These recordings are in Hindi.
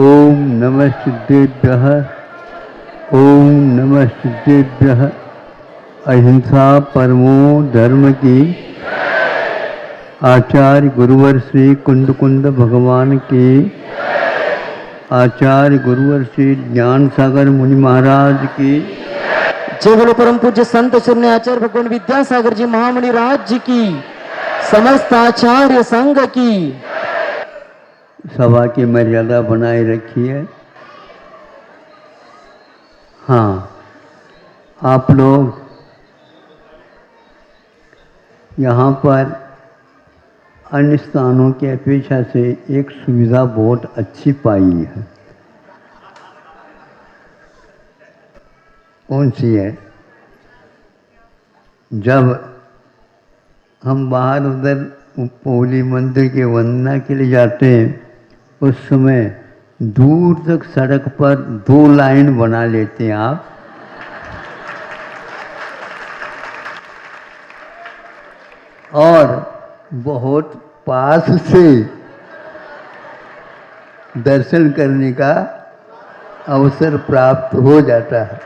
ओम नमः सिद्धेभ्यः। ओम नमः सिद्धेभ्यः। अहिंसा परमो धर्म की। आचार्य गुरुवर श्री कुंद कुंद भगवान की। आचार्य गुरुवर श्री ज्ञान सागर मुनि महाराज की। जय बोलो परम पूज्य संत शून्य आचार्य भगवान विद्यासागर जी महामुनि राज जी की। समस्त आचार्य संघ की। सभा की मर्यादा बनाए रखिए। हाँ, आप लोग यहाँ पर अन्य स्थानों की अपेक्षा से एक सुविधा बहुत अच्छी पाई है। कौन सी है? जब हम बाहर उधर पोली मंदिर के वंदना के लिए जाते हैं, उस समय दूर तक सड़क पर 2 लाइन बना लेते हैं आप। और बहुत पास से दर्शन करने का अवसर प्राप्त हो जाता है।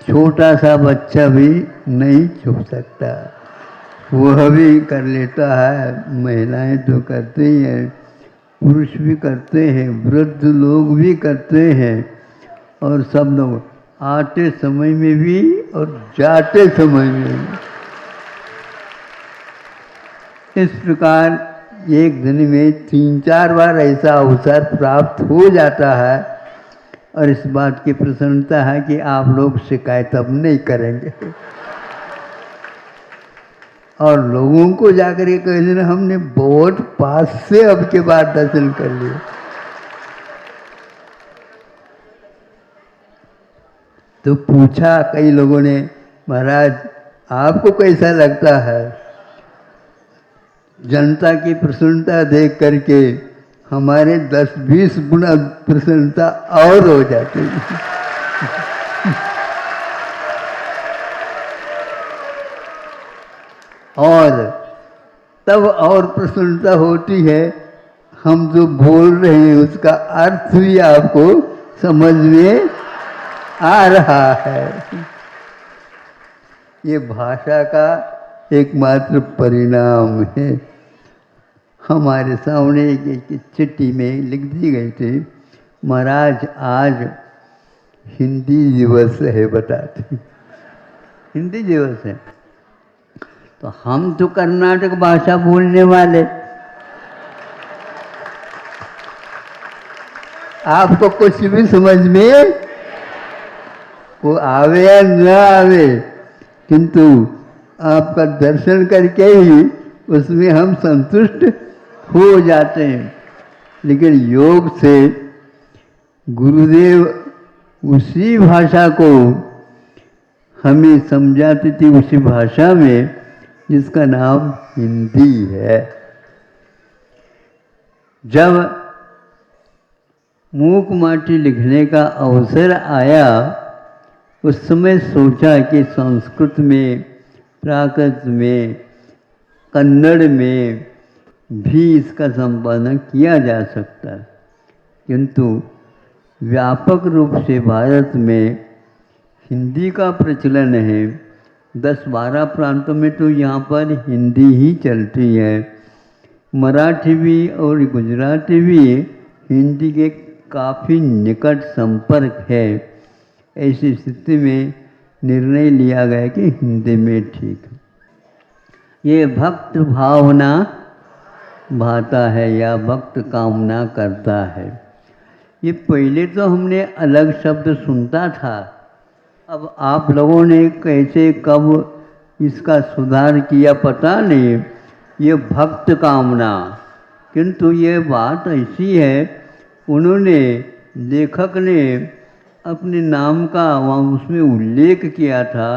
छोटा सा बच्चा भी नहीं छुप सकता, वह भी कर लेता है। महिलाएं तो करते ही हैं, पुरुष भी करते हैं, वृद्ध लोग भी करते हैं, और सब लोग आते समय में भी और जाते समय में भी। इस प्रकार एक दिन में 3-4 बार ऐसा अवसर प्राप्त हो जाता है, और इस बात की प्रसन्नता है कि आप लोग शिकायत अब नहीं करेंगे। और लोगों को जाकर के कह देना हमने बहुत पास से अब के बाद दर्शन कर लिए। तो पूछा कई लोगों ने, महाराज आपको कैसा लगता है? जनता की प्रसन्नता देख करके हमारे 10-20 गुना प्रसन्नता और हो जाती है। और तब और प्रसन्नता होती है, हम जो बोल रहे हैं उसका अर्थ भी आपको समझ में आ रहा है। ये भाषा का एकमात्र परिणाम है। हमारे सामने एक चिट्ठी में लिख दी गई थी, महाराज आज हिंदी दिवस है, बताते हिंदी दिवस है। तो हम तो कर्नाटक भाषा बोलने वाले, आपको कुछ भी समझ में वो आवे या न आवे, किंतु आपका दर्शन करके ही उसमें हम संतुष्ट हो जाते हैं। लेकिन योग से गुरुदेव उसी भाषा को हमें समझाती थी, उसी भाषा में जिसका नाम हिंदी है। जब मूक माटी लिखने का अवसर आया, उस समय सोचा कि संस्कृत में, प्राकृत में, कन्नड़ में भी इसका संपादन किया जा सकता है, किंतु व्यापक रूप से भारत में हिंदी का प्रचलन है। 10-12 प्रांतों में तो यहाँ पर हिंदी ही चलती है। मराठी भी और गुजराती भी हिंदी के काफ़ी निकट संपर्क है। ऐसी स्थिति में निर्णय लिया गया कि हिंदी में ठीक है। ये भक्त भावना भाता है या भक्त कामना करता है। ये पहले तो हमने अलग शब्द सुनता था, अब आप लोगों ने कैसे कब इसका सुधार किया पता नहीं। ये भक्त कामना, किंतु ये बात ऐसी है, उन्होंने लेखक ने अपने नाम का वहाँ उसमें उल्लेख किया था।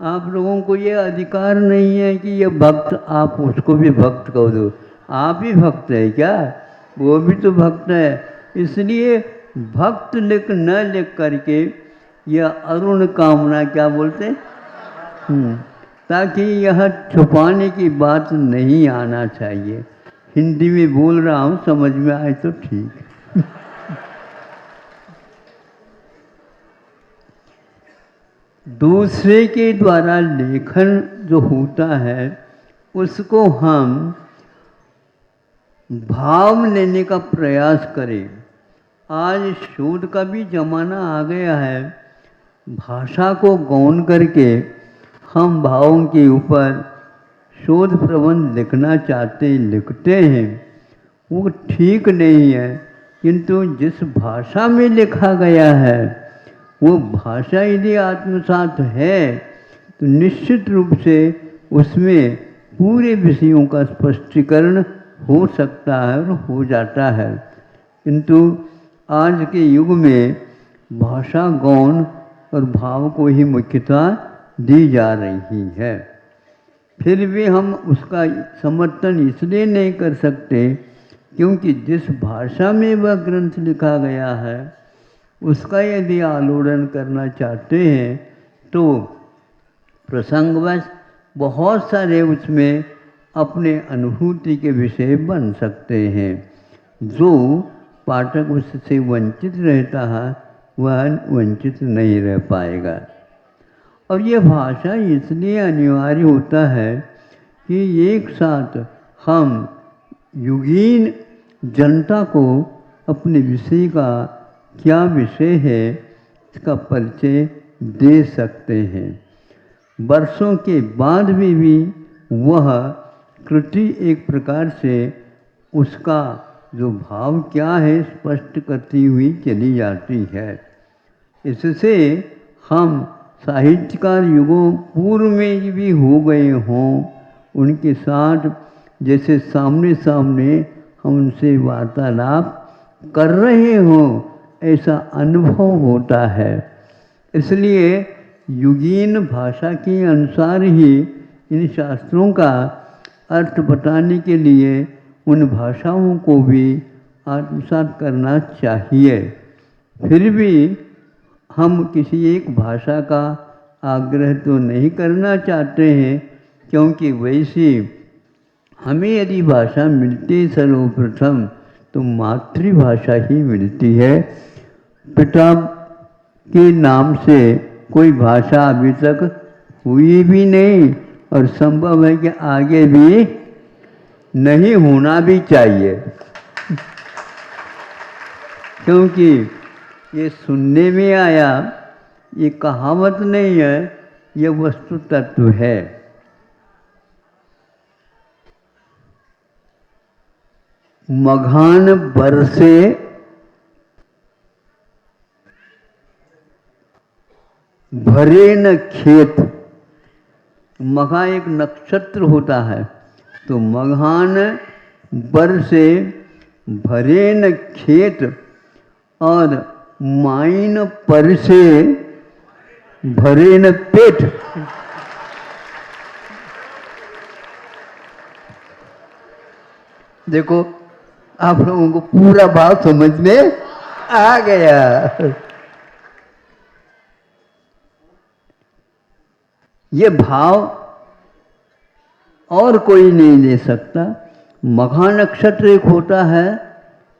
आप लोगों को ये अधिकार नहीं है कि ये भक्त, आप उसको भी भक्त कह दो। आप भी भक्त है क्या? वो भी तो भक्त है। इसलिए भक्त लिख करके यह अरुण कामना क्या बोलते, ताकि यह छुपाने की बात नहीं आना चाहिए। हिंदी में बोल रहा हूँ, समझ में आए तो ठीक है। दूसरे के द्वारा लेखन जो होता है उसको हम भाव लेने का प्रयास करें। आज शोध का भी जमाना आ गया है। भाषा को गौण करके हम भावों के ऊपर शोध प्रबंध लिखना लिखते हैं। वो ठीक नहीं है, किंतु जिस भाषा में लिखा गया है वो भाषा यदि आत्मसात है तो निश्चित रूप से उसमें पूरे विषयों का स्पष्टीकरण हो सकता है और हो जाता है। किंतु आज के युग में भाषा गौण और भाव को ही मुख्यता दी जा रही है। फिर भी हम उसका समर्थन इसलिए नहीं कर सकते क्योंकि जिस भाषा में वह ग्रंथ लिखा गया है उसका यदि आलोड़न करना चाहते हैं तो प्रसंगवश बहुत सारे उसमें अपने अनुभूति के विषय बन सकते हैं। जो पाठक उससे वंचित रहता है वह वंचित नहीं रह पाएगा। और यह भाषा इसलिए अनिवार्य होता है कि एक साथ हम युगीन जनता को अपने विषय का क्या विषय है इसका परिचय दे सकते हैं। वर्षों के बाद भी वह कृति एक प्रकार से उसका जो भाव क्या है स्पष्ट करती हुई चली जाती है। इससे हम साहित्यकार युगों पूर्व में भी हो गए हों उनके साथ जैसे सामने सामने हम उनसे वार्तालाप कर रहे हों ऐसा अनुभव होता है। इसलिए युगीन भाषा के अनुसार ही इन शास्त्रों का अर्थ बताने के लिए उन भाषाओं को भी आत्मसात करना चाहिए। फिर भी हम किसी एक भाषा का आग्रह तो नहीं करना चाहते हैं क्योंकि वैसी हमें यदि भाषा मिलती सर्वप्रथम तो मातृभाषा ही मिलती है। पिता के नाम से कोई भाषा अभी तक हुई भी नहीं और संभव है कि आगे भी नहीं होना भी चाहिए। क्योंकि ये सुनने में आया, ये कहावत नहीं है, ये वस्तु तत्व है। मघान बरसे भरे न खेत। मघा एक नक्षत्र होता है, तो मघान बरसे भरे न खेत और माइन परसे भरे न पेट। देखो आप लोगों को पूरा बात समझ में आ गया। ये भाव और कोई नहीं ले सकता। मघा नक्षत्र एक होता है,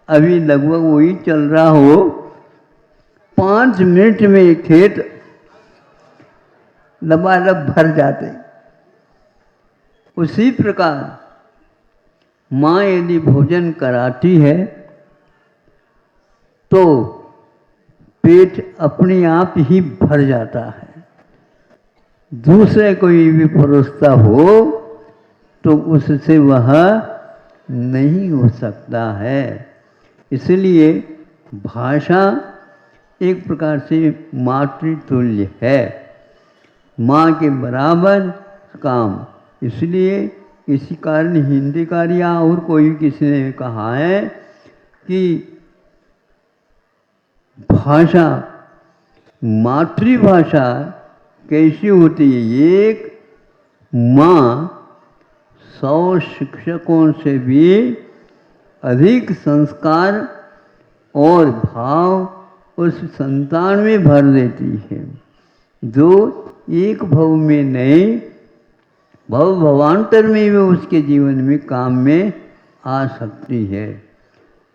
अभी लगभग वही चल रहा हो, 5 मिनट में खेत लबालब भर जाते। उसी प्रकार माँ यदि भोजन कराती है तो पेट अपने आप ही भर जाता है। दूसरे कोई भी परोसता हो तो उससे वह नहीं हो सकता है। इसलिए भाषा एक प्रकार से मातृतुल्य है, माँ के बराबर काम। इसलिए इसी कारण हिंदीकार या और कोई किसी ने कहा है कि भाषा मातृभाषा कैसी होती है। एक माँ 100 शिक्षकों से भी अधिक संस्कार और भाव उस संतान में भर देती है, जो एक भव में नहीं भवांतर में भी उसके जीवन में काम में आ सकती है।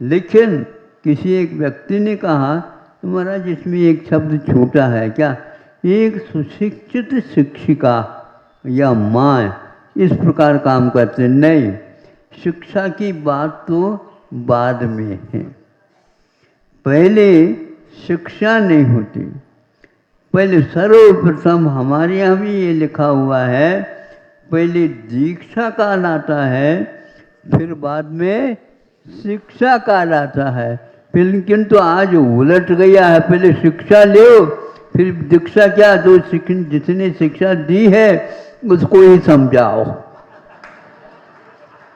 लेकिन किसी एक व्यक्ति ने कहा तो महाराज इसमें एक शब्द छूटा है क्या? एक सुशिक्षित शिक्षिका या माँ इस प्रकार काम करते नहीं, शिक्षा की बात तो बाद में है, पहले शिक्षा नहीं होती। पहले सर्वप्रथम हमारे यहाँ भी ये लिखा हुआ है, पहले दीक्षा कहलाता है, फिर बाद में शिक्षा कहलाता है। लेकिन तो आज उलट गया है, पहले शिक्षा लो फिर दीक्षा। क्या? जो जिसने शिक्षा दी है उसको ही समझाओ,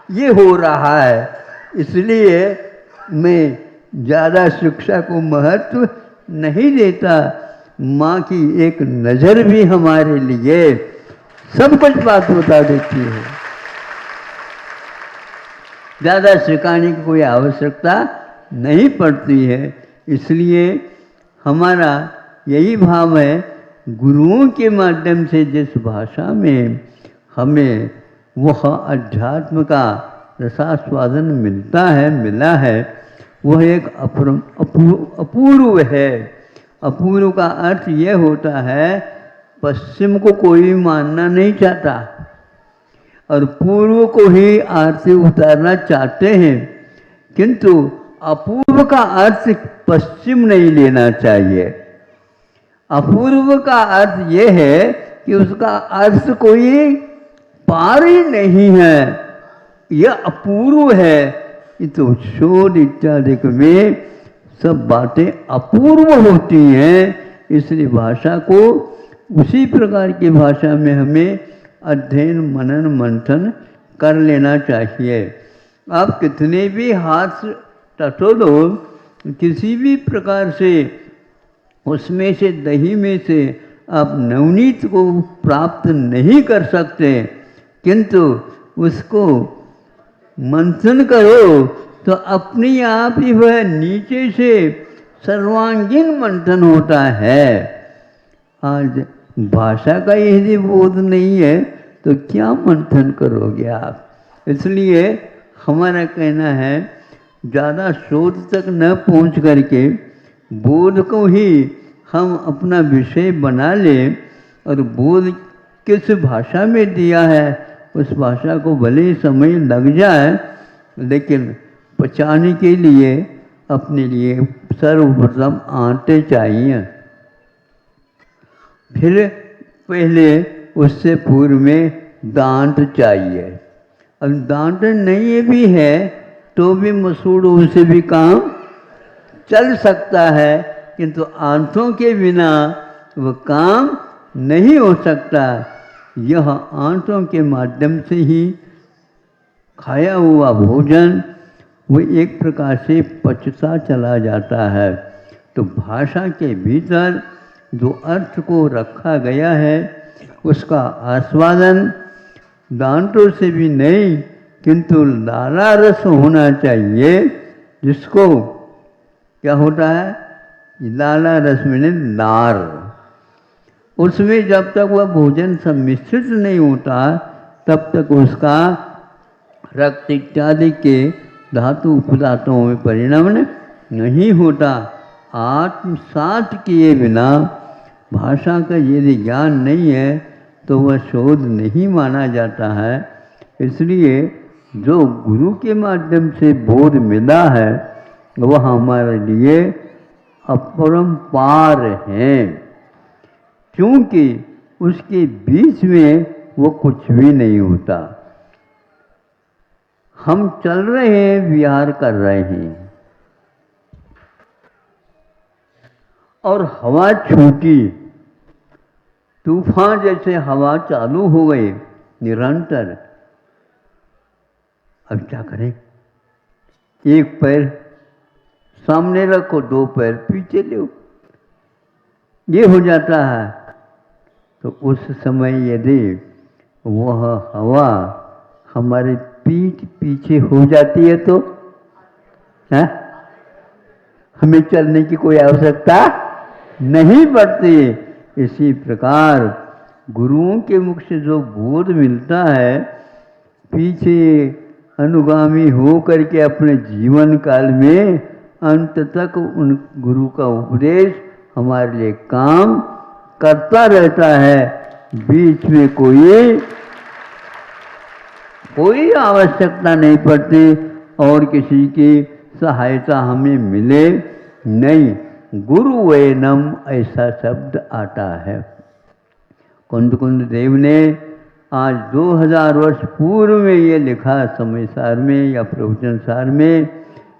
ये हो रहा है। इसलिए मैं ज़्यादा शिक्षा को महत्व नहीं देता। माँ की एक नज़र भी हमारे लिए सब कुछ बात बता देती है। ज़्यादा सिखाने की कोई आवश्यकता नहीं पड़ती है। इसलिए हमारा यही भाव है, गुरुओं के माध्यम से जिस भाषा में हमें वह अध्यात्म का रसास्वादन मिला है, वह एक अपूर्व है। अपूर्व का अर्थ यह होता है, पश्चिम को कोई मानना नहीं चाहता और पूर्व को ही आरती उतारना चाहते हैं, किंतु अपूर्व का अर्थ पश्चिम नहीं लेना चाहिए। अपूर्व का अर्थ यह है कि उसका अर्थ कोई पार ही नहीं है, यह अपूर्व है। ये तो शोध इत्यादि में सब बातें अपूर्व होती हैं। इसलिए भाषा को उसी प्रकार की भाषा में हमें अध्ययन मनन मंथन कर लेना चाहिए। आप कितने भी हाथ टटोलो, किसी भी प्रकार से उसमें से दही में से आप नवनीत को प्राप्त नहीं कर सकते, किंतु उसको मंथन करो तो अपने आप ही वह नीचे से सर्वांगीण मंथन होता है। आज भाषा का यदि बोध नहीं है तो क्या मंथन करोगे आप? इसलिए हमारा कहना है, ज़्यादा शोध तक न पहुंच करके बोध को ही हम अपना विषय बना लें, और बोध किस भाषा में दिया है उस भाषा को भले समय लग जाए, लेकिन पचाने के लिए अपने लिए सर्वप्रथम आटे चाहिए। फिर पहले उससे पूर्व में दांत चाहिए। अब दांत नहीं भी है तो भी मसूड़ों से भी काम चल सकता है, किंतु आंतों के बिना वह काम नहीं हो सकता। यह आंतों के माध्यम से ही खाया हुआ भोजन वो एक प्रकार से पचता चला जाता है। तो भाषा के भीतर जो अर्थ को रखा गया है उसका आस्वादन दांतों से भी नहीं, किंतु लाला रस होना चाहिए, जिसको क्या होता है, लाला रस में नार। उसमें जब तक वह भोजन सम्मिश्रित नहीं होता तब तक उसका रक्त इत्यादि के धातु उपधातुओं में परिणमन नहीं होता। आत्मसात किए बिना भाषा का यदि ज्ञान नहीं है तो वह शोध नहीं माना जाता है। इसलिए जो गुरु के माध्यम से बोध मिला है वह हमारे लिए अपरंपार है, क्योंकि उसके बीच में वो कुछ भी नहीं होता। हम चल रहे हैं, विहार कर रहे हैं, और हवा छूटी, तूफान जैसे हवा चालू हो गई निरंतर। अब क्या करें? एक पैर सामने रखो, दो पैर पीछे लो, ये हो जाता है। तो उस समय यदि वह हवा हमारे पीठ पीछे हो जाती है तो है? हमें चलने की कोई आवश्यकता नहीं पड़ती। इसी प्रकार गुरुओं के मुख से जो बोध मिलता है, पीछे अनुगामी हो करके अपने जीवन काल में अंत तक उन गुरु का उपदेश हमारे लिए काम करता रहता है। बीच में कोई आवश्यकता नहीं पड़ती और किसी की सहायता हमें मिले नहीं। गुरु वैनम ऐसा शब्द आता है। कुंद कुंद देव ने आज 2000 वर्ष पूर्व में ये लिखा समय सार में या प्रवचन सार में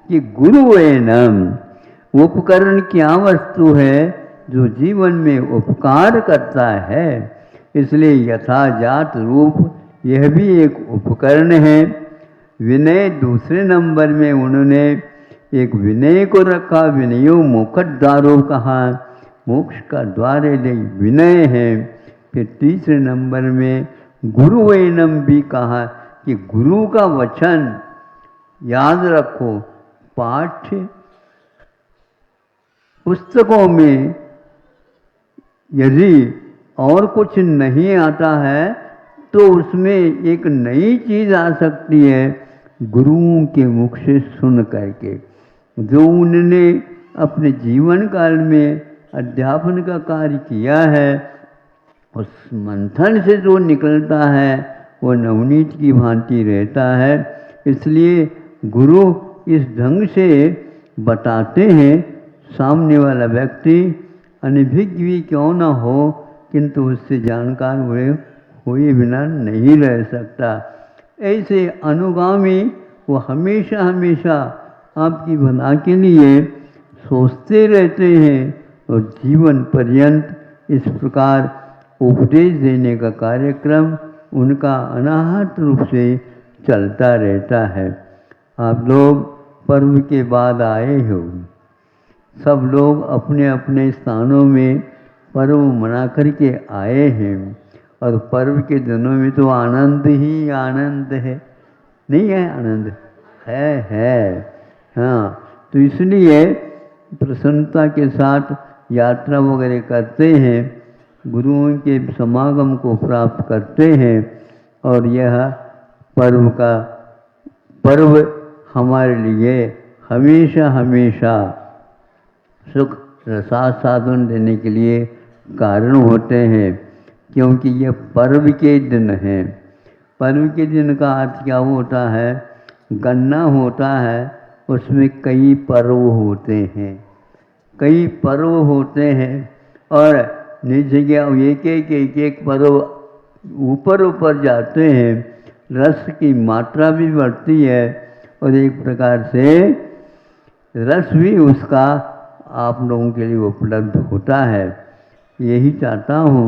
कि गुरु वैनम, उपकरण क्या वस्तु है जो जीवन में उपकार करता है। इसलिए यथाजात रूप यह भी एक उपकरण है। विनय दूसरे नंबर में उन्होंने एक विनय को रखा, विनयो मोक्षद्वारो कहा, मोक्ष का द्वार विनय है। फिर तीसरे नंबर में गुरु वैनम भी कहा कि गुरु का वचन याद रखो। पाठ्य पुस्तकों में यदि और कुछ नहीं आता है तो उसमें एक नई चीज आ सकती है, गुरुओं के मुख से सुन करके, जो उन्होंने अपने जीवन काल में अध्यापन का कार्य किया है। उस मंथन से जो निकलता है वो नवनीत की भांति रहता है। इसलिए गुरु इस ढंग से बताते हैं, सामने वाला व्यक्ति अनभिज्ञ भी क्यों न हो किंतु उससे जानकार हुए बिना नहीं रह सकता। ऐसे अनुगामी वो हमेशा हमेशा आपकी भला के लिए सोचते रहते हैं और जीवन पर्यंत इस प्रकार उपदेश देने का कार्यक्रम उनका अनाहत रूप से चलता रहता है। आप लोग पर्व के बाद आए हो, सब लोग अपने अपने स्थानों में पर्व मना करके आए हैं और पर्व के दिनों में तो आनंद ही आनंद है, नहीं है? आनंद है। हाँ, तो इसलिए प्रसन्नता के साथ यात्रा वगैरह करते हैं, गुरुओं के समागम को प्राप्त करते हैं और यह पर्व हमारे लिए हमेशा हमेशा सुख रसास्वादन देने के लिए कारण होते हैं, क्योंकि ये पर्व के दिन हैं। पर्व के दिन का अर्थ क्या होता है? गणना होता है, उसमें कई पर्व होते हैं, कई पर्व होते हैं और एक पर्व ऊपर जाते हैं, रस की मात्रा भी बढ़ती है और एक प्रकार से रस भी उसका आप लोगों के लिए उपलब्ध होता है। यही चाहता हूँ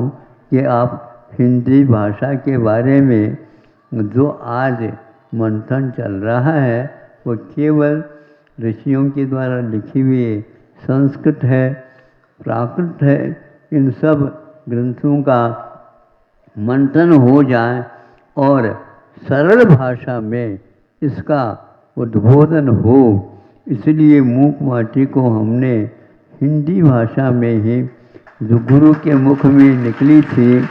कि आप हिंदी भाषा के बारे में जो आज मंथन चल रहा है वो केवल ऋषियों के द्वारा लिखी हुई संस्कृत है, प्राकृत है, इन सब ग्रंथों का मंथन हो जाए और सरल भाषा में इसका उद्बोधन हो। इसलिए मूक माटी को हमने हिंदी भाषा में ही जो गुरु के मुख में निकली थी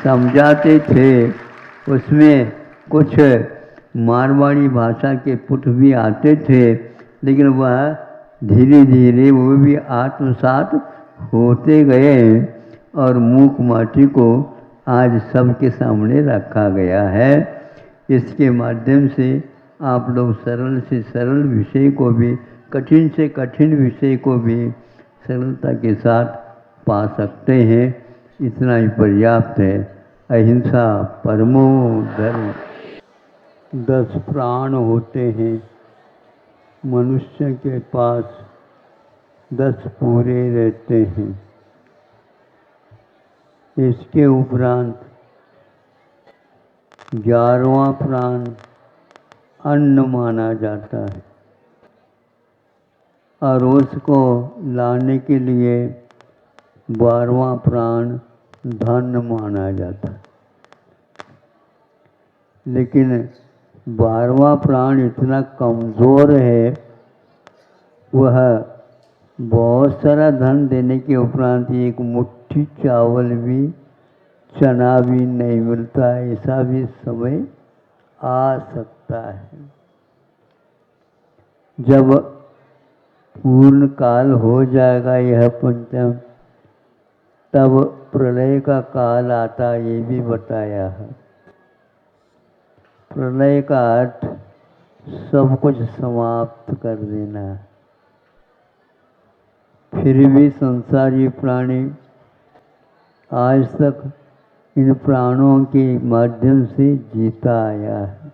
समझाते थे। उसमें कुछ मारवाड़ी भाषा के पुट भी आते थे, लेकिन वह धीरे धीरे वो भी आत्मसात होते गए और मूक माटी को आज सबके सामने रखा गया है। इसके माध्यम से आप लोग सरल से सरल विषय को भी, कठिन से कठिन विषय को भी सरलता के साथ पा सकते हैं। इतना ही पर्याप्त है। अहिंसा परमो धर्म। 10 प्राण होते हैं, मनुष्य के पास 10 पूरे रहते हैं। इसके उपरांत 11वां प्राण अन्न माना जाता है और उसको लाने के लिए 12वां प्राण धन माना जाता है। लेकिन 12वां प्राण इतना कमज़ोर है, वह बहुत सारा धन देने के उपरांत एक मुट्ठी चावल भी चना भी नहीं मिलता, ऐसा भी समय आ सकता है। जब पूर्ण काल हो जाएगा यह पंचम, तब प्रलय का काल आता, ये भी बताया है। प्रलय का अर्थ सब कुछ समाप्त कर देना है। फिर भी संसारी प्राणी आज तक इन प्राणों के माध्यम से जीता आया है।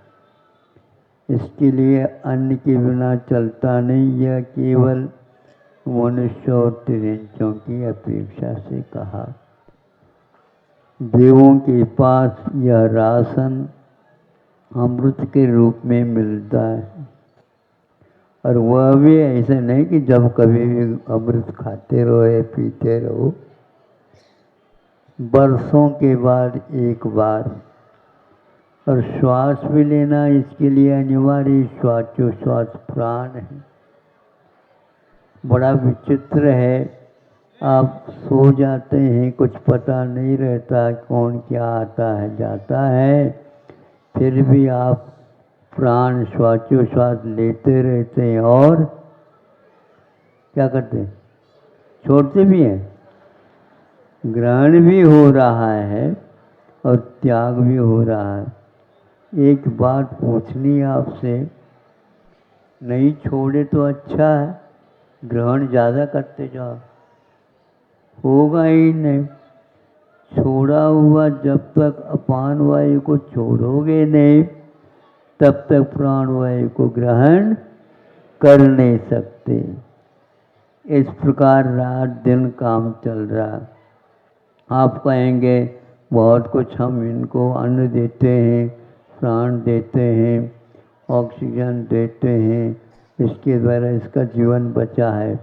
इसके लिए अन्न के बिना चलता नहीं, यह केवल मनुष्य और तिरंचों की अपेक्षा से कहा। देवों के पास यह राशन अमृत के रूप में मिलता है, और वह भी ऐसे नहीं कि जब कभी भी अमृत खाते रहो या पीते रहो, बरसों के बाद एक बार। और श्वास भी लेना इसके लिए अनिवार्य, श्वासोश्वास प्राण है। बड़ा विचित्र है, आप सो जाते हैं, कुछ पता नहीं रहता कौन क्या आता है जाता है, फिर भी आप प्राण श्वासोश्वास लेते रहते हैं और क्या करते हैं, छोड़ते भी हैं। ग्रहण भी हो रहा है और त्याग भी हो रहा है। एक बात पूछनी है आपसे, नहीं छोड़े तो अच्छा है, ग्रहण ज़्यादा करते जाओ, होगा ही नहीं। छोड़ा हुआ जब तक अपान वायु को छोड़ोगे नहीं, तब तक प्राण वायु को ग्रहण कर नहीं सकते। इस प्रकार रात दिन काम चल रहा। आप कहेंगे बहुत कुछ हम इनको अन्न देते हैं, प्राण देते हैं, ऑक्सीजन देते हैं, इसके द्वारा इसका जीवन बचा है।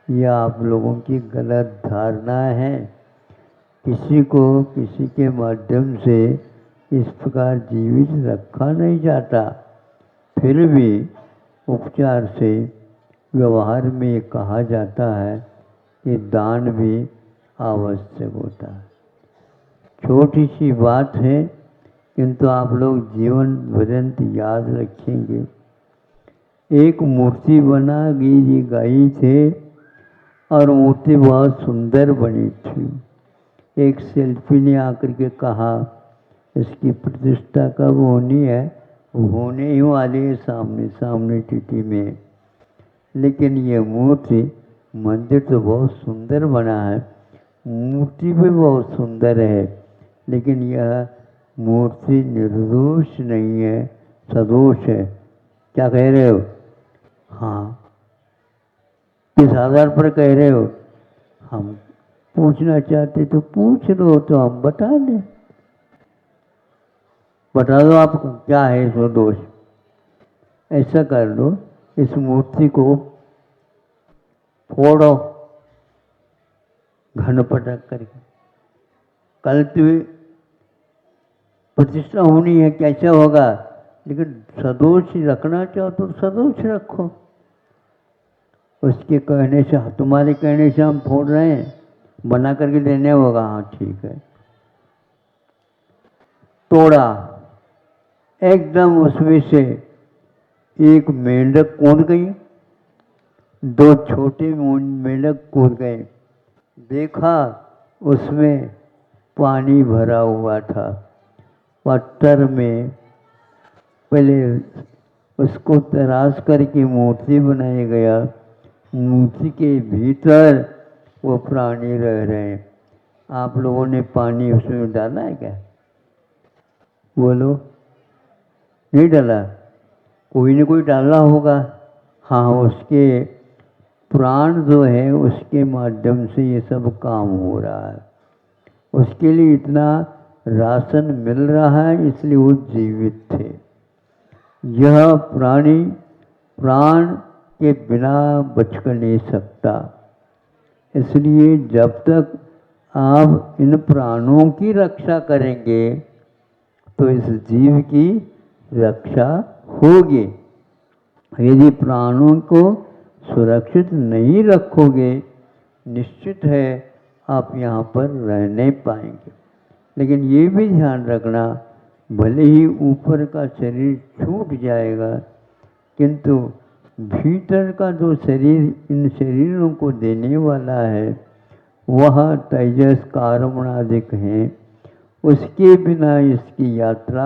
यह आप लोगों की गलत धारणा है। किसी को किसी के माध्यम से इस प्रकार जीवित रखा नहीं जाता। फिर भी उपचार से व्यवहार में कहा जाता है कि दान भी आवश्यक होता है। छोटी सी बात है, किंतु आप लोग जीवन पर्यंत याद रखेंगे। एक मूर्ति बना गई थे और मूर्ति बहुत सुंदर बनी थी। एक शिल्पी ने आकर के कहा इसकी प्रतिष्ठा कब होनी है, होने ही वाली है सामने सामने तिथि में। लेकिन ये मूर्ति, मंदिर तो बहुत सुंदर बना है, मूर्ति भी बहुत सुंदर है, लेकिन यह मूर्ति निर्दोष नहीं है, सदोष है। क्या कह रहे हो? हाँ, किस आधार पर कह रहे हो? हम पूछना चाहते तो पूछ लो, तो हम बता दें। बता दो आपको क्या है इसमें दोष। ऐसा कर लो, इस मूर्ति को फोड़ो घन पटक करके। कल तो प्रतिष्ठा होनी है, कैसे होगा? लेकिन सदोष रखना चाहो तो सदोष रखो। उसके कहने से, तुम्हारे कहने से हम फोड़ रहे हैं, बना करके देने होगा। हाँ ठीक है। तोड़ा, एकदम उसमें से एक मेंढक कूद गई, दो छोटे मेंढक कूद गए। देखा उसमें पानी भरा हुआ था। पत्थर में पहले उसको तराश करके मूर्ति बनाया गया। मूर्ति के भीतर वो प्राणी रह रहे हैं। आप लोगों ने पानी उसमें डाला है क्या? बोलो, नहीं डाला? कोई न कोई डाला होगा। हाँ, उसके प्राण जो है उसके माध्यम से ये सब काम हो रहा है। उसके लिए इतना राशन मिल रहा है, इसलिए वो जीवित थे। यह प्राणी प्राण के बिना बचकर नहीं सकता। इसलिए जब तक आप इन प्राणों की रक्षा करेंगे तो इस जीव की रक्षा होगी। यदि प्राणों को सुरक्षित नहीं रखोगे, निश्चित है आप यहाँ पर रह नहीं पाएंगे। लेकिन ये भी ध्यान रखना, भले ही ऊपर का शरीर छूट जाएगा, किंतु भीतर का जो शरीर इन शरीरों को देने वाला है वह तेजस कारमणादिक हैं, उसके बिना इसकी यात्रा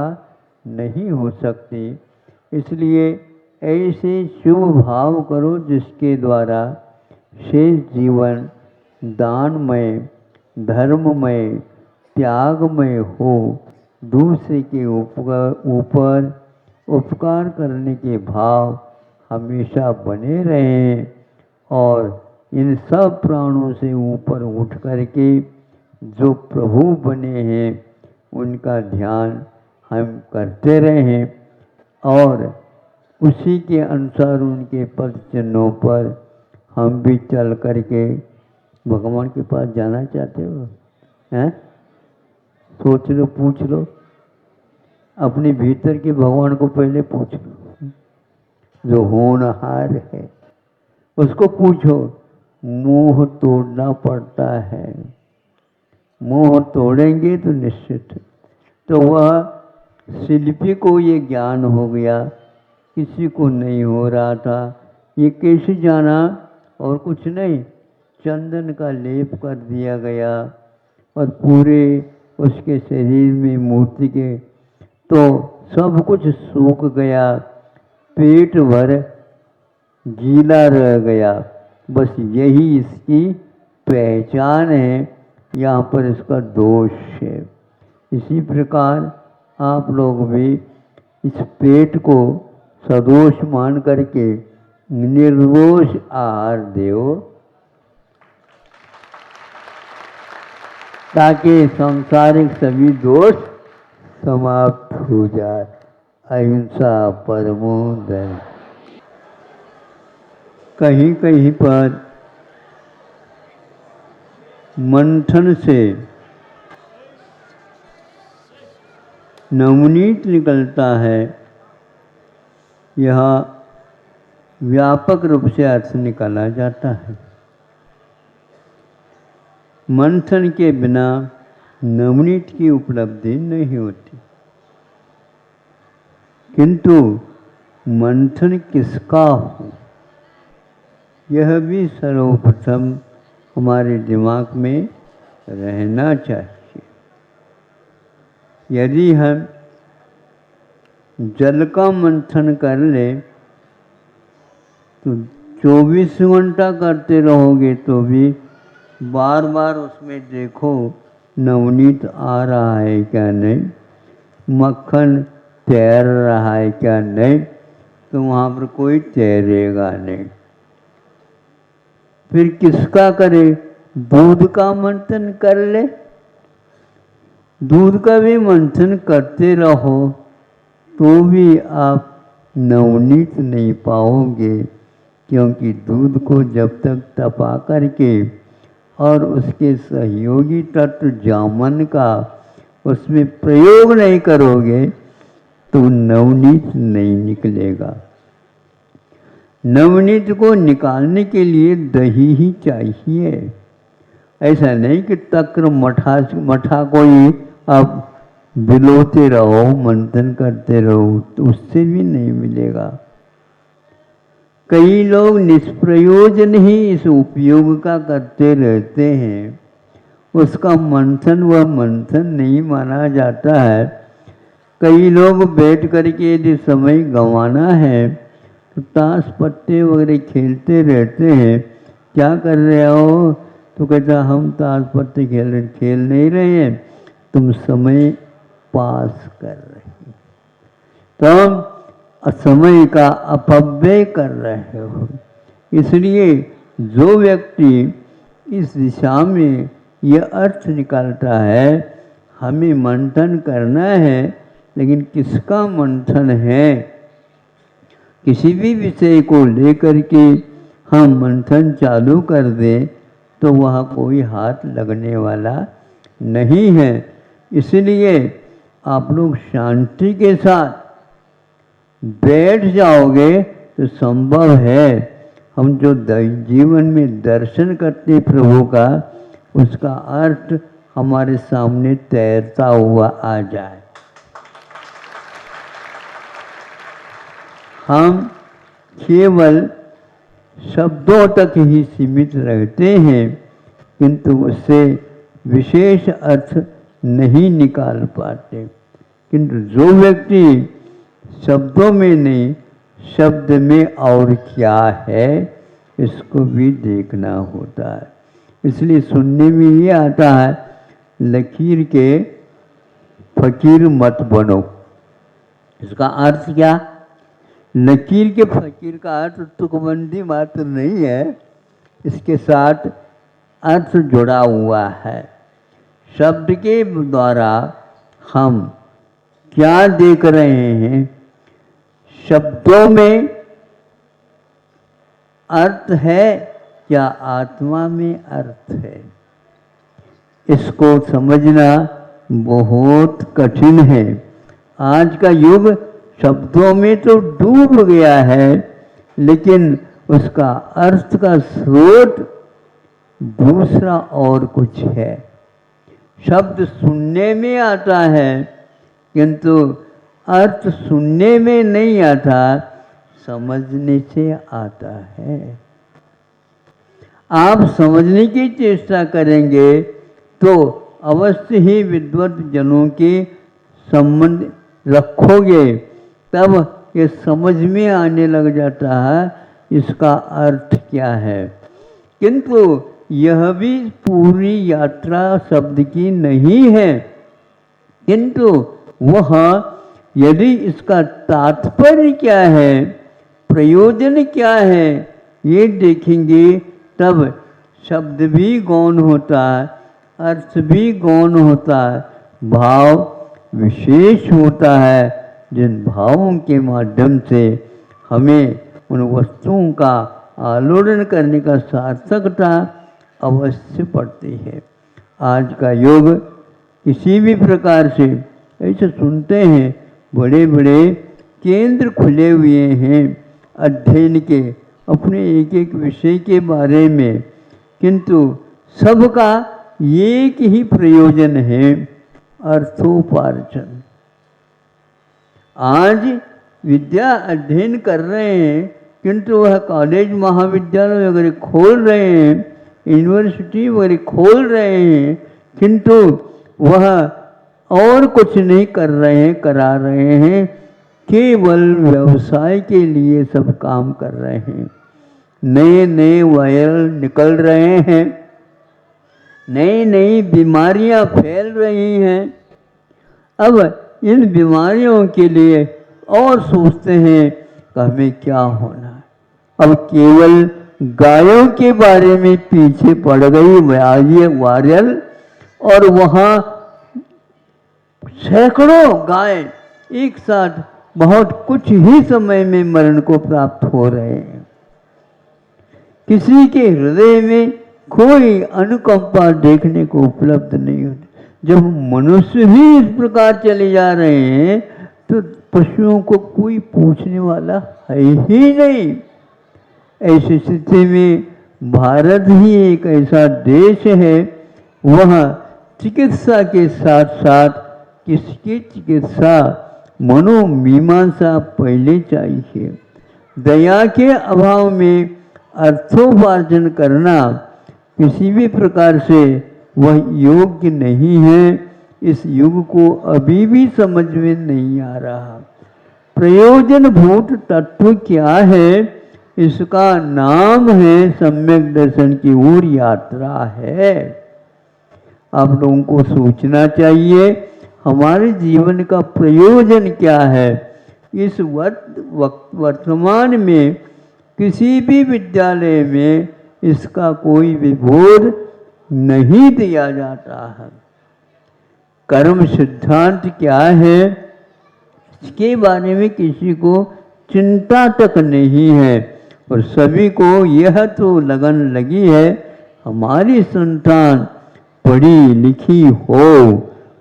नहीं हो सकती। इसलिए ऐसे शुभ भाव करो जिसके द्वारा शेष जीवन दानमय, धर्ममय, त्यागमय हो, दूसरे के ऊपर उपकार करने के भाव हमेशा बने रहें और इन सब प्राणों से ऊपर उठ करके जो प्रभु बने हैं उनका ध्यान हम करते रहें और उसी के अनुसार उनके पद चिन्हों पर हम भी चल करके भगवान के पास जाना चाहते हो हैं? सोच लो, पूछ लो, अपने भीतर के भगवान को पहले पूछ लो, जो होनहार है उसको पूछो। मोह तोड़ना पड़ता है, मोह तोड़ेंगे तो निश्चित। तो वह शिल्पी को ये ज्ञान हो गया, किसी को नहीं हो रहा था। ये कैसे जाना? और कुछ नहीं, चंदन का लेप कर दिया गया और पूरे उसके शरीर में मूर्ति के तो सब कुछ सूख गया, पेट भर गीला रह गया। बस यही इसकी पहचान है, यहाँ पर इसका दोष है। इसी प्रकार आप लोग भी इस पेट को सदोष मान करके निर्दोष आहार दो, ताकि सांसारिक सभी दोष समाप्त हो जाए। अहिंसा परमो धर्म। कहीं कहीं पर मंथन से नवनीत निकलता है, यह व्यापक रूप से अर्थ निकाला जाता है। मंथन के बिना नवनीत की उपलब्धि नहीं होती, किंतु मंथन किसका हो यह भी सर्वप्रथम हमारे दिमाग में रहना चाहिए। यदि हम जल का मंथन कर ले तो 24 घंटा करते रहोगे तो भी बार बार उसमें देखो नवनीत आ रहा है क्या नहीं, मक्खन तैर रहा है क्या नहीं, तो वहाँ पर कोई तैरेगा नहीं। फिर किसका करे? दूध का मंथन कर ले, दूध का भी मंथन करते रहो तो भी आप नवनीत नहीं पाओगे, क्योंकि दूध को जब तक तपा करके और उसके सहयोगी तत्व जामन का उसमें प्रयोग नहीं करोगे तो नवनीत नहीं निकलेगा। नवनीत को निकालने के लिए दही ही चाहिए। ऐसा नहीं कि तक्र मठा को ही आप बिलोते रहो, मंथन करते रहो, तो उससे भी नहीं मिलेगा। कई लोग निष्प्रयोजन ही इस उपयोग का करते रहते हैं, उसका मंथन वह मंथन नहीं माना जाता है। कई लोग बैठ करके यदि समय गंवाना है तो ताश पत्ते वगैरह खेलते रहते हैं। क्या कर रहे हो? तो कहता हम ताश पत्ते खेल नहीं रहे हैं, तुम समय पास कर रहे हो, तुम समय का अपव्यय कर रहे हो। इसलिए जो व्यक्ति इस दिशा में यह अर्थ निकालता है हमें मंथन करना है, लेकिन किसका मंथन है? किसी भी विषय को लेकर के हम मंथन चालू कर दें तो वह कोई हाथ लगने वाला नहीं है। इसलिए आप लोग शांति के साथ बैठ जाओगे तो संभव है हम जो जीवन में दर्शन करते प्रभु का, उसका अर्थ हमारे सामने तैरता हुआ आ जाए। हम केवल शब्दों तक ही सीमित रहते हैं, किंतु उससे विशेष अर्थ नहीं निकाल पाते। किंतु जो व्यक्ति शब्दों में नहीं, शब्द में और क्या है, इसको भी देखना होता है। इसलिए सुनने में ये आता है, लकीर के फकीर मत बनो। इसका अर्थ क्या? लकीर के फकीर का अर्थ तुकबंदी मात्र नहीं है, इसके साथ अर्थ जुड़ा हुआ है। शब्द के द्वारा हम क्या देख रहे हैं, शब्दों में अर्थ है या आत्मा में अर्थ है, इसको समझना बहुत कठिन है। आज का युग शब्दों में तो डूब गया है, लेकिन उसका अर्थ का स्रोत दूसरा और कुछ है। शब्द सुनने में आता है, किंतु अर्थ सुनने में नहीं आता, समझने से आता है। आप समझने की चेष्टा करेंगे तो अवश्य ही विद्वत जनों के संबंध रखोगे, तब ये समझ में आने लग जाता है इसका अर्थ क्या है। किंतु यह भी पूरी यात्रा शब्द की नहीं है, किंतु वह यदि इसका तात्पर्य क्या है, प्रयोजन क्या है, ये देखेंगे, तब शब्द भी गौण होता है, अर्थ भी गौण होता है, भाव विशेष होता है, जिन भावों के माध्यम से हमें उन वस्तुओं का आलोड़न करने का सार्थकता अवश्य पड़ती है। आज का युग किसी भी प्रकार से ऐसे सुनते हैं, बड़े बड़े केंद्र खुले हुए हैं अध्ययन के, अपने एक एक विषय के बारे में, किंतु सबका एक ही प्रयोजन है, अर्थोपार्जन। आज विद्या अध्ययन कर रहे हैं, किंतु वह कॉलेज महाविद्यालय वगैरह खोल रहे हैं, यूनिवर्सिटी वगैरह खोल रहे हैं, किंतु वह और कुछ नहीं कर रहे हैं, करा रहे हैं, केवल व्यवसाय के लिए सब काम कर रहे हैं। नए नए वायरल निकल रहे हैं, नई नई बीमारियां फैल रही हैं। अब इन बीमारियों के लिए और सोचते हैं कि हमें क्या होना है। अब केवल गायों के बारे में पीछे पड़ गई वायरल, और वहाँ सैकड़ों गाय एक साथ बहुत कुछ ही समय में मरण को प्राप्त हो रहे हैं। किसी के हृदय में कोई अनुकंपा देखने को उपलब्ध नहीं होती। जब मनुष्य ही इस प्रकार चले जा रहे हैं, तो पशुओं को कोई पूछने वाला है ही नहीं। ऐसी स्थिति में भारत ही एक ऐसा देश है, वह चिकित्सा के साथ साथ किसकी चिकित्सा, मनोमीमांसा पहले चाहिए। दया के अभाव में अर्थोपार्जन करना किसी भी प्रकार से वह योग्य नहीं है। इस युग को अभी भी समझ में नहीं आ रहा। प्रयोजनभूत तत्व क्या है, इसका नाम है सम्यक दर्शन की ओर यात्रा है। आप लोगों को सोचना चाहिए हमारे जीवन का प्रयोजन क्या है। इस वर्तमान में किसी भी विद्यालय में इसका कोई विबोध नहीं दिया जाता है। कर्म सिद्धांत क्या है, इसके बारे में किसी को चिंता तक नहीं है, और सभी को यह तो लगन लगी है हमारी संतान पढ़ी लिखी हो,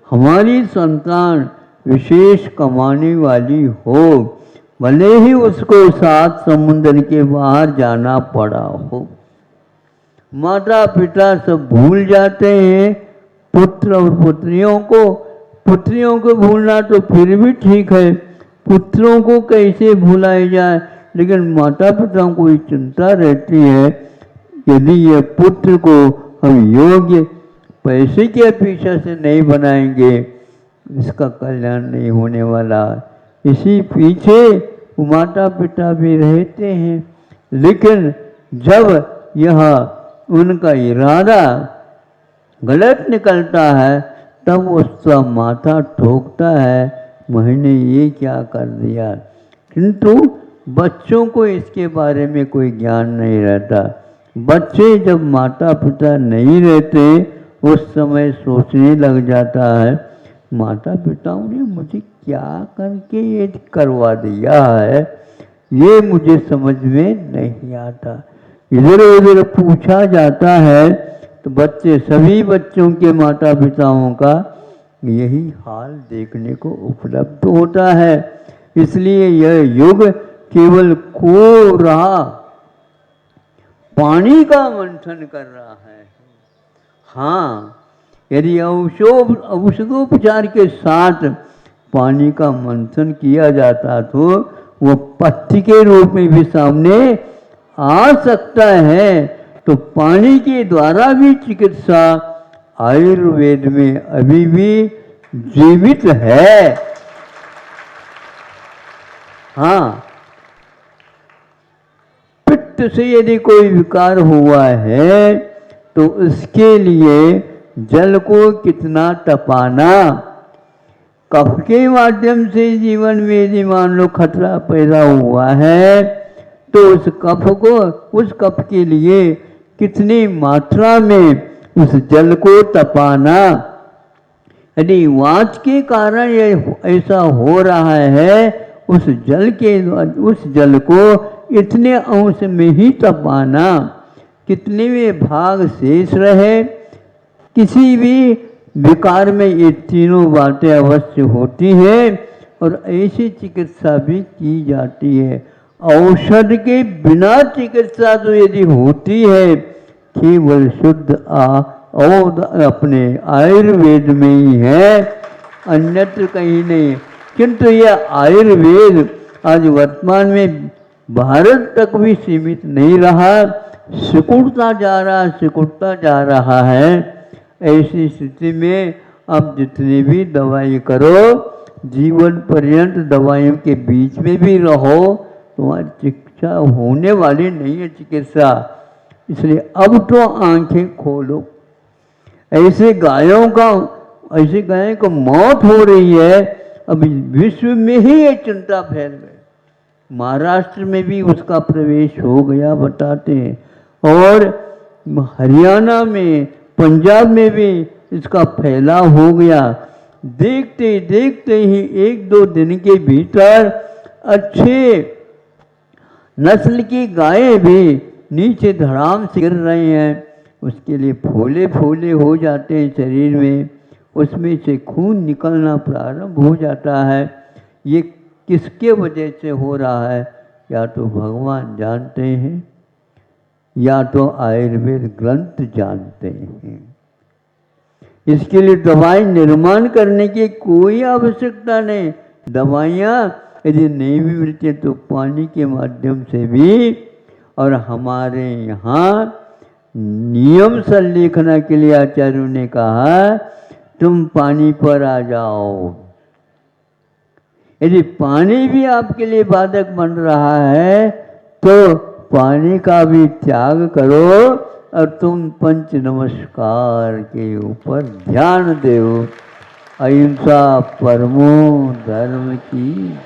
हमारी संतान विशेष कमाने वाली हो, भले ही उसको 7 समुद्र के बाहर जाना पड़ा हो। माता पिता सब भूल जाते हैं, पुत्र और पुत्रियों को भूलना तो फिर भी ठीक है, पुत्रों को कैसे भुलाया जाए, लेकिन माता पिता को ये चिंता रहती है, यदि ये पुत्र को हम योग्य पैसे के अपेक्षा से नहीं बनाएंगे, इसका कल्याण नहीं होने वाला। इसी पीछे माता पिता भी रहते हैं, लेकिन जब यह उनका इरादा गलत निकलता है तब उसका माथा ठोकता है, मैंने ये क्या कर दिया। किंतु बच्चों को इसके बारे में कोई ज्ञान नहीं रहता। बच्चे जब माता पिता नहीं रहते उस समय सोचने लग जाता है, माता पिताओं ने मुझे क्या करके ये करवा दिया है, ये मुझे समझ में नहीं आता। इधर उधर पूछा जाता है तो बच्चे, सभी बच्चों के माता पिताओं का यही हाल देखने को उपलब्ध होता है। इसलिए यह युग केवल कोरा पानी का मंथन कर रहा है। हाँ, यदि औषधोपचार के साथ पानी का मंथन किया जाता तो वो पथ्य के रूप में भी सामने आ सकता है। तो पानी के द्वारा भी चिकित्सा आयुर्वेद में अभी भी जीवित है। हाँ, पित्त से यदि कोई विकार हुआ है तो उसके लिए जल को कितना तपाना, कफ के माध्यम से जीवन में यदि मान लो खतरा पैदा हुआ है तो उस कफ के लिए कितनी मात्रा में उस जल को तपाना। यदि वात के कारण ये ऐसा हो रहा है, उस जल को इतने अंश में ही तपाना, कितने में भाग शेष रहे। किसी भी विकार में ये तीनों बातें अवश्य होती है और ऐसी चिकित्सा भी की जाती है। औषध के बिना चिकित्सा तो यदि होती है केवल शुद्ध और अपने आयुर्वेद में ही है, अन्यत्र कहीं नहीं। किंतु यह आयुर्वेद आज वर्तमान में भारत तक भी सीमित नहीं रहा, सिकुड़ता जा रहा है। ऐसी स्थिति में अब जितनी भी दवाई करो, जीवन पर्यंत दवाइयों के बीच में भी रहो, तुम्हारी चिकित्सा होने वाली नहीं है चिकित्सा। इसलिए अब तो आंखें खोलो। ऐसे गायों को मौत हो रही है, अभी विश्व में ही ये चिंता फैल गई। महाराष्ट्र में भी उसका प्रवेश हो गया बताते हैं, और हरियाणा में, पंजाब में भी इसका फैलाव हो गया। देखते देखते ही 1-2 दिन के भीतर अच्छे नस्ल की गायें भी नीचे धड़ाम से गिर रही हैं। उसके लिए फूले हो जाते हैं शरीर में, उसमें से खून निकलना प्रारंभ हो जाता है। ये किसके वजह से हो रहा है, या तो भगवान जानते हैं या तो आयुर्वेद ग्रंथ जानते हैं। इसके लिए दवाई निर्माण करने की कोई आवश्यकता नहीं। दवाइयाँ यदि नहीं भी मिलती तो पानी के माध्यम से भी। और हमारे यहाँ नियम संलेखना के लिए आचार्यों ने कहा, तुम पानी पर आ जाओ। यदि पानी भी आपके लिए बाधक बन रहा है तो पानी का भी त्याग करो और तुम पंच नमस्कार के ऊपर ध्यान दो। अहिंसा परमो धर्म की।